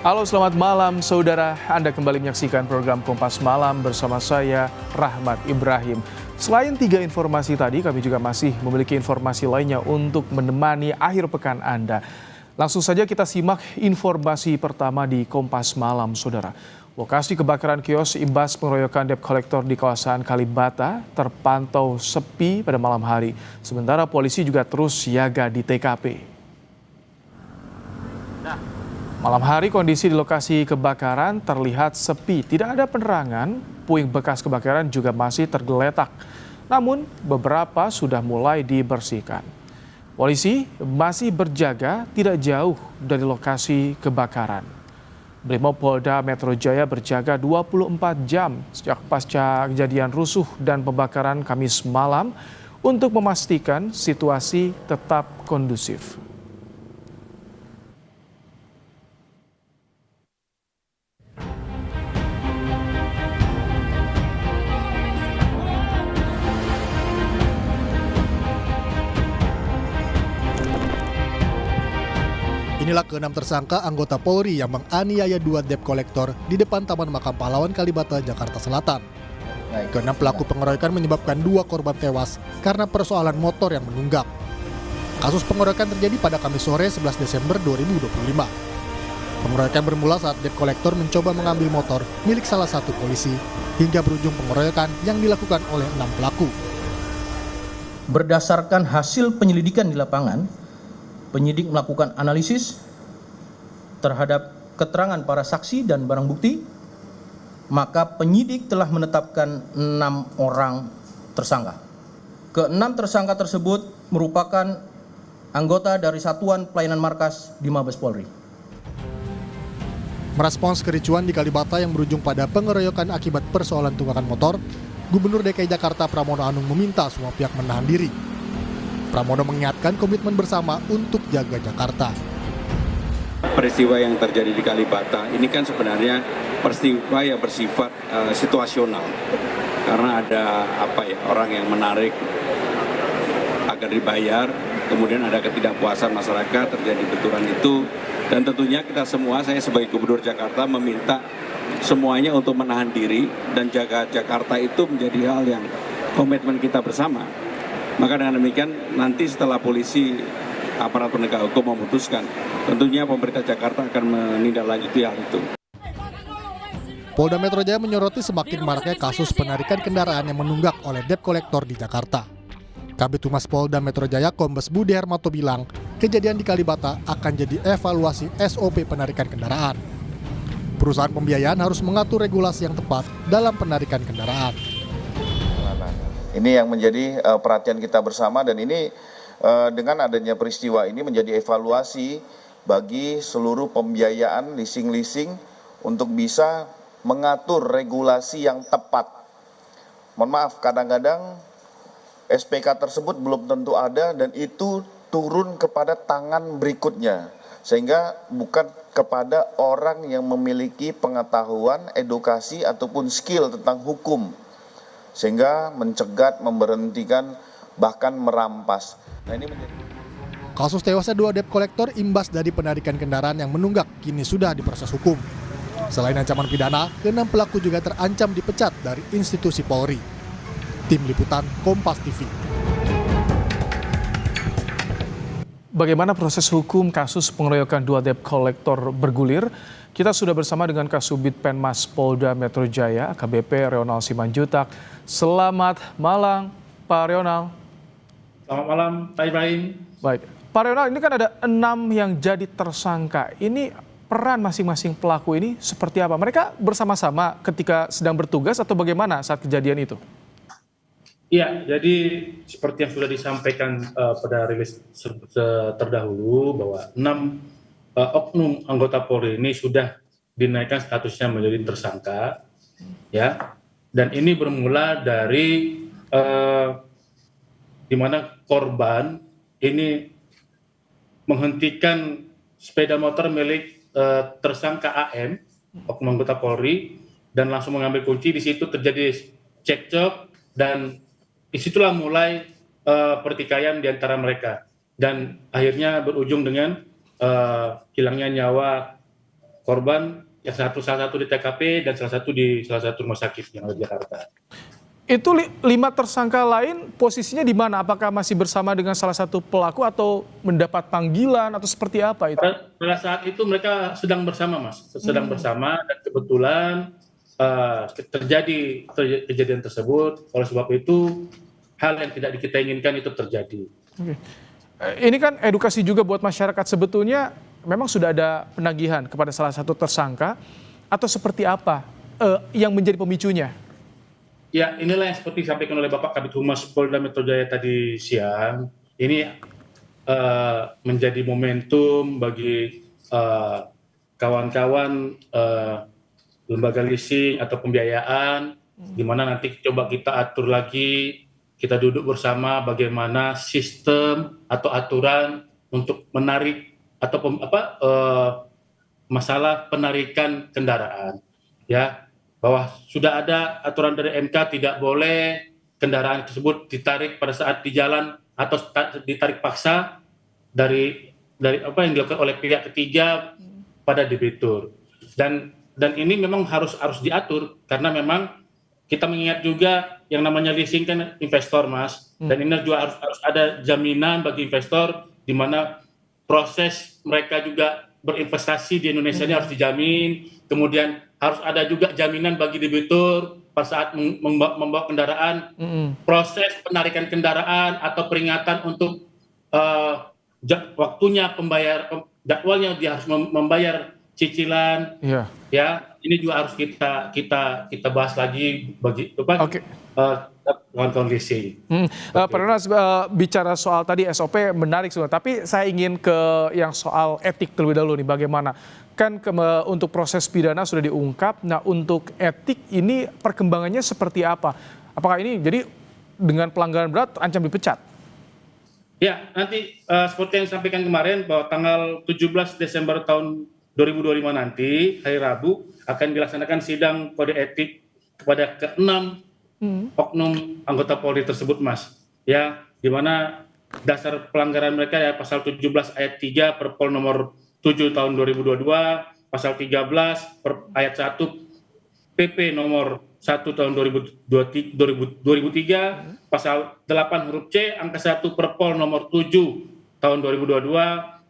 Halo, selamat malam saudara. Anda kembali menyaksikan program Kompas Malam bersama saya, Rahmat Ibrahim. Selain 3 informasi tadi, kami juga masih memiliki informasi lainnya untuk menemani akhir pekan Anda. Langsung saja kita simak informasi pertama di Kompas Malam, saudara. Lokasi kebakaran kios imbas pengeroyokan debt collector di kawasan Kalibata terpantau sepi pada malam hari. Sementara polisi juga terus siaga di TKP. Malam hari kondisi di lokasi kebakaran terlihat sepi, tidak ada penerangan, puing bekas kebakaran juga masih tergeletak. Namun beberapa sudah mulai dibersihkan. Polisi masih berjaga tidak jauh dari lokasi kebakaran. Brimopolda Metro Jaya berjaga 24 jam sejak pasca kejadian rusuh dan pembakaran Kamis malam untuk memastikan situasi tetap kondusif. Inilah ke-6 tersangka anggota Polri yang menganiaya 2 debt collector di depan Taman Makam Pahlawan Kalibata, Jakarta Selatan. Ke-6 pelaku pengeroyokan menyebabkan 2 korban tewas karena persoalan motor yang menunggak. Kasus pengeroyokan terjadi pada Kamis sore 11 Desember 2025. Pengeroyokan bermula saat debt collector mencoba mengambil motor milik salah satu polisi hingga berujung pengeroyokan yang dilakukan oleh 6 pelaku. Berdasarkan hasil penyelidikan di lapangan, penyidik melakukan analisis terhadap keterangan para saksi dan barang bukti, maka penyidik telah menetapkan 6 orang tersangka. Ke-6 tersangka tersebut merupakan anggota dari Satuan Pelayanan Markas di Mabes Polri. Merespons kericuan di Kalibata yang berujung pada pengeroyokan akibat persoalan tunggakan motor, Gubernur DKI Jakarta Pramono Anung meminta semua pihak menahan diri. Pramono mengingatkan komitmen bersama untuk jaga Jakarta. Peristiwa yang terjadi di Kalibata ini kan sebenarnya peristiwa yang bersifat situasional, karena ada orang yang menarik agar dibayar, kemudian ada ketidakpuasan masyarakat, terjadi benturan itu, dan tentunya kita semua, saya sebagai Gubernur Jakarta meminta semuanya untuk menahan diri dan jaga Jakarta itu menjadi hal yang komitmen kita bersama. Maka dengan demikian nanti setelah polisi, aparat penegak hukum memutuskan, tentunya pemerintah Jakarta akan menindaklanjuti hal itu. Polda Metro Jaya menyoroti semakin maraknya kasus penarikan kendaraan yang menunggak oleh debt collector di Jakarta. Kabid Humas Polda Metro Jaya Kombes Budi Hermato bilang, kejadian di Kalibata akan jadi evaluasi SOP penarikan kendaraan. Perusahaan pembiayaan harus mengatur regulasi yang tepat dalam penarikan kendaraan. Ini yang menjadi perhatian kita bersama, dan ini dengan adanya peristiwa ini menjadi evaluasi bagi seluruh pembiayaan leasing-leasing untuk bisa mengatur regulasi yang tepat. Mohon maaf, kadang-kadang SPK tersebut belum tentu ada dan itu turun kepada tangan berikutnya, sehingga bukan kepada orang yang memiliki pengetahuan, edukasi ataupun skill tentang hukum, sehingga mencegat, memberhentikan, bahkan merampas. Kasus tewasnya 2 debt collector imbas dari penarikan kendaraan yang menunggak kini sudah diproses hukum. Selain ancaman pidana, ke-6 pelaku juga terancam dipecat dari institusi Polri. Tim Liputan Kompas TV. Bagaimana proses hukum kasus pengeroyokan 2 debt collector bergulir? Kita sudah bersama dengan Kasubit Penmas Polda Metro Jaya, AKBP Reonald Simanjutak. Selamat malam, Pak Reonald. Selamat malam, Pak Ibrahim. Baik, Pak Reonald, ini kan ada 6 yang jadi tersangka. Ini peran masing-masing pelaku ini seperti apa? Mereka bersama-sama ketika sedang bertugas atau bagaimana saat kejadian itu? Iya, jadi seperti yang sudah disampaikan pada rilis terdahulu bahwa 6 oknum anggota Polri ini sudah dinaikkan statusnya menjadi tersangka, ya. Dan ini bermula dari di mana korban ini menghentikan sepeda motor milik tersangka AM, oknum anggota Polri, dan langsung mengambil kunci. Di situ terjadi cekcok dan disitulah mulai pertikaian di antara mereka, dan akhirnya berujung dengan hilangnya nyawa korban, yang salah satu di TKP dan salah satu rumah sakit yang ada di Jakarta. Itu 5 tersangka lain posisinya di mana? Apakah masih bersama dengan salah satu pelaku atau mendapat panggilan atau seperti apa itu? Pada saat itu mereka sedang bersama, Mas. Sedang bersama dan kebetulan terjadi kejadian tersebut. Oleh sebab itu hal yang tidak kita inginkan itu terjadi. Oke. Ini kan edukasi juga buat masyarakat, sebetulnya memang sudah ada penagihan kepada salah satu tersangka atau seperti apa yang menjadi pemicunya? Ya, inilah yang seperti disampaikan oleh Bapak Kabid Humas Polda Metro Jaya tadi siang. Ini menjadi momentum bagi kawan-kawan lembaga leasing atau pembiayaan, di mana nanti coba kita atur lagi, kita duduk bersama bagaimana sistem atau aturan untuk menarik atau masalah penarikan kendaraan, ya. Bahwa sudah ada aturan dari MK tidak boleh kendaraan tersebut ditarik pada saat di jalan atau ditarik paksa dari apa yang dilakukan oleh pihak ketiga pada debitur. Dan ini memang harus diatur karena memang kita mengingat juga yang namanya leasing kan investor, Mas. Dan ini juga harus ada jaminan bagi investor di mana proses mereka juga berinvestasi di Indonesia ini harus dijamin. Kemudian harus ada juga jaminan bagi debitur pada saat membawa kendaraan, proses penarikan kendaraan atau peringatan untuk waktunya jadwalnya dia harus membayar cicilan, ya ini juga harus kita bahas lagi bagi kawan-kawan leasing. Pak Ronas bicara soal tadi SOP menarik semua, tapi saya ingin ke yang soal etik terlebih dahulu nih, bagaimana? Kan untuk proses pidana sudah diungkap, nah untuk etik ini perkembangannya seperti apa? Apakah ini jadi dengan pelanggaran berat ancam dipecat? Ya, nanti seperti yang disampaikan kemarin bahwa tanggal 17 Desember tahun 2025 nanti, hari Rabu, akan dilaksanakan sidang kode etik kepada ke-6 oknum anggota Polri tersebut, Mas. Ya, di mana dasar pelanggaran mereka ya pasal 17 ayat 3 Perpol nomor 7 tahun 2022, pasal 13 ayat 1 PP nomor 1 tahun 2003, pasal 8 huruf C angka 1 Perpol nomor 7 tahun 2022,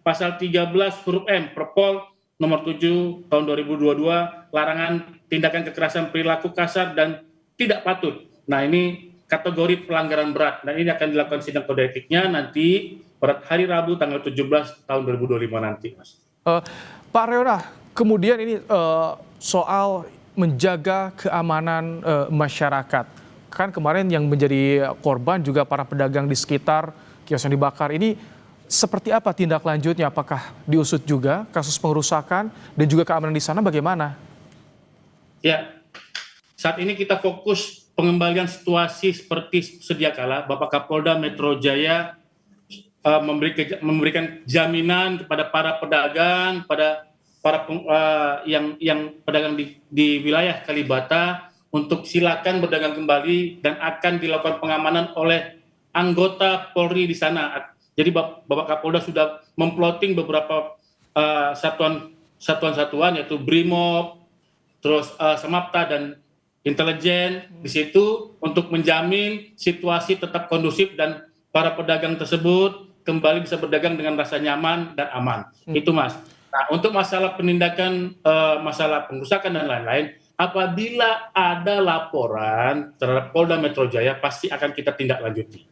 pasal 13 huruf M Perpol nomor 7 tahun 2022, larangan tindakan kekerasan perilaku kasar dan tidak patut. Nah, ini kategori pelanggaran berat. Dan ini akan dilakukan sidang kode etiknya nanti pada hari Rabu tanggal 17 tahun 2025 nanti, Mas. Pak Reona, kemudian ini soal menjaga keamanan masyarakat. Kan kemarin yang menjadi korban juga para pedagang di sekitar kios yang dibakar ini, seperti apa tindak lanjutnya? Apakah diusut juga kasus pengerusakan dan juga keamanan di sana bagaimana? Ya, saat ini kita fokus pengembalian situasi seperti sedia kala. Bapak Kapolda Metro Jaya memberikan jaminan kepada para pedagang, pada para yang pedagang di wilayah Kalibata untuk silakan berdagang kembali dan akan dilakukan pengamanan oleh anggota Polri di sana. Jadi Bapak Kapolda sudah memploting beberapa satuan-satuan yaitu Brimob, terus Samapta dan intelijen di situ untuk menjamin situasi tetap kondusif dan para pedagang tersebut kembali bisa berdagang dengan rasa nyaman dan aman. Itu, Mas. Nah, untuk masalah penindakan, masalah pengerusakan dan lain-lain, apabila ada laporan terhadap Polda Metro Jaya, pasti akan kita tindak lanjuti.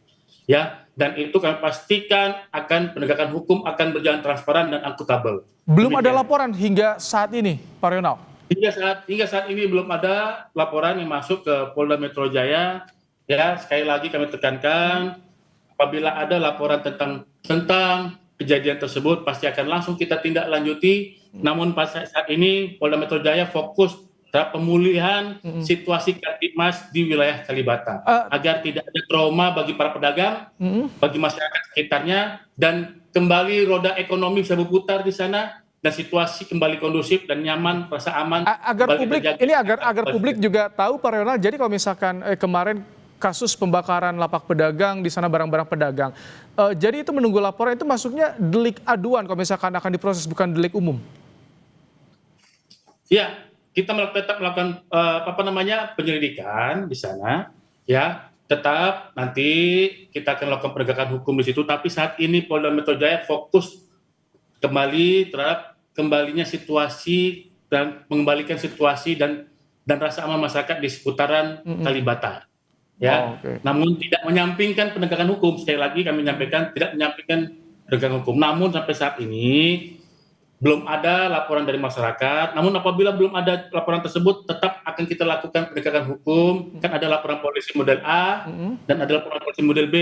Ya, dan itu kami pastikan akan penegakan hukum akan berjalan transparan dan akuntabel. Belum ada laporan hingga saat ini, Pak Rionald? Hingga saat ini belum ada laporan yang masuk ke Polda Metro Jaya. Ya, sekali lagi kami tekankan, apabila ada laporan tentang kejadian tersebut, pasti akan langsung kita tindak lanjuti. Namun saat ini Polda Metro Jaya fokus terhadap pemulihan situasi Kamtibmas di wilayah Kalibata, agar tidak ada trauma bagi para pedagang, bagi masyarakat sekitarnya, dan kembali roda ekonomi bisa berputar di sana, dan situasi kembali kondusif dan nyaman, rasa aman. Agar publik juga tahu, Pak Rionald, jadi kalau misalkan kemarin kasus pembakaran lapak pedagang di sana, barang-barang pedagang, jadi itu menunggu laporan itu masuknya delik aduan kalau misalkan akan diproses, bukan delik umum? Ya, kita tetap melakukan penyelidikan di sana, ya. Tetap nanti kita akan lakukan penegakan hukum di situ. Tapi saat ini Polda Metro Jaya fokus kembali terhadap kembalinya situasi dan mengembalikan situasi dan rasa aman masyarakat di seputaran Kalibata. Ya, namun tidak menyampingkan penegakan hukum. Sekali lagi kami menyampaikan tidak menyampingkan penegakan hukum. Namun sampai saat ini belum ada laporan dari masyarakat. Namun apabila belum ada laporan tersebut, tetap akan kita lakukan penegakan hukum. Kan ada laporan polisi model A dan ada laporan polisi model B.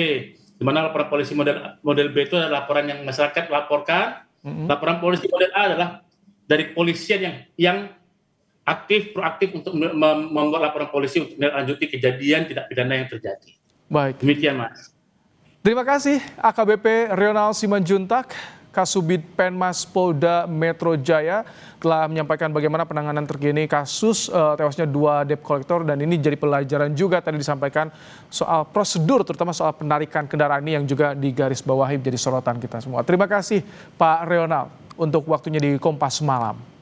Di mana laporan polisi model B itu adalah laporan yang masyarakat laporkan. Laporan polisi model A adalah dari kepolisian yang aktif, proaktif untuk membuat laporan polisi untuk melanjuti kejadian tidak pidana yang terjadi. Baik. Demikian, Mas. Terima kasih AKBP Rionald Simanjuntak, Kasubid Penmas Polda Metro Jaya telah menyampaikan bagaimana penanganan terkini kasus tewasnya 2 debt collector, dan ini jadi pelajaran juga tadi disampaikan soal prosedur, terutama soal penarikan kendaraan ini yang juga digarisbawahi menjadi sorotan kita semua. Terima kasih Pak Rionald untuk waktunya di Kompas Malam.